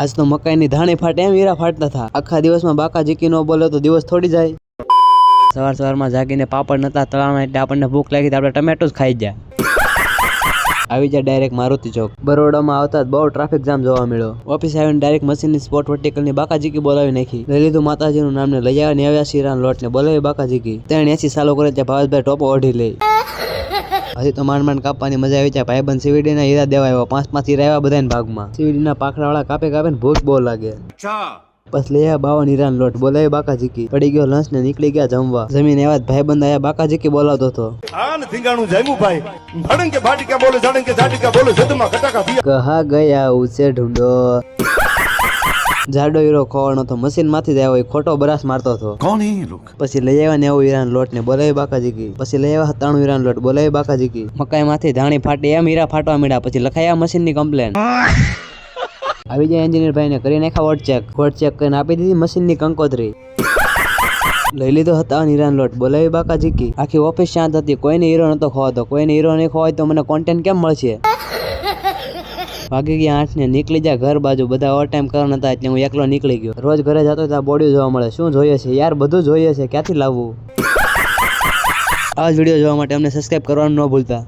આજ તો મકાઈની ધાણી ફાટે એમ હીરા ફાટતા હતા. આખા દિવસમાં બાકા જીકી ન બોલે તો દિવસ થોડી જાય. સવારમાં જાગીને પાપડ નતા તળાવના એટલે આપણને ભૂખ લાગી તો આપણે ટમેટો જ ખાઈ ગયા. આવી જાય ડાયરેક્ટ મારુતિ ચોક. બરોડામાં આવતા બહુ ટ્રાફિક જામ જોવા મળ્યો. ઓફિસ આવીને ડાયરેક્ટ મશીનની સ્પોટ વર્ટિકલની બાકાજીકી બોલાવી નાખી. લઈ લીધું માતાજીનું નામ ને લઈ આવ્યા નેવ્યા શીરાનો લોટ ને બોલાવી બાકાજીકી. 380 સાલો કરે ત્યાં ભાવેશભાઈ ટોપો ઓઢી લે. હજી તો માંડ કાપવાની મજા આવી જાય. ભાઈબંધ સીવીડી ના હીરા દેવા આવ્યો. 5 હીરા આવ્યા બધાને ભાગમાં. સીવીડી ના પાખડા વાળા કાપે ને ભૂખ બહુ લાગે. બસ લઈ આવ્યા 52 હીરાનો લોટ બોલાવી બાકાજીકી. પડી ગયો લંચ ને નીકળી ગયા જમવા. જમીન એવા જ ભાઈબંધ આયા બાકાજીકી બોલાવતો હતો. કહા ગયા ઉસે ઢૂંઢો. જાડો હીરો ખોવાનો તો મશીન માંથી જ આવ્યો. ખોટો બરાસ મારતો હતો. પછી લઈ આવ્યા 90 હીરાનો લોટ ને બોલાવી બાકાજીકી. પછી લઈ આવ્યા 97 હીરાનો લોટ બોલાવી બાકાજીકી. મકાઈ માંથી ધાણી ફાટી એમ હીરા ફાટવા મળ્યા. પછી લખાયા મશીન ની કમ્પ્લેન. આવી જાય એન્જિનિયર ભાઈ ને કરી નાખ્યા વોટ ચેક કરીને આપી દીધી મશીન ની કંકોત્રી. લઈ લીધો 57 હીરાનો લોટ બોલાવી બાકાજીકી. આખી ઓફિસ શાંત હતી. કોઈને હીરો નતો ખોવાતો. કોઈને હીરો નહીં ખોવાય તો મને કોન્ટેન્ટ કેમ મળશે? વાગી ગયા 8 ને નીકળી જા ઘર બાજુ. બધા ઓવર ટાઈમ કરવાના હતા એટલે હું એકલો નીકળી ગયો. રોજ ઘરે જતો ત્યાં બોડી જોવા મળે. શું જોઈએ છે યાર? બધું જોઈએ છે. ક્યાંથી લાવવું? આ જ વિડીયો જોવા માટે અમને સબસ્ક્રાઇબ કરવાનું ન ભૂલતા.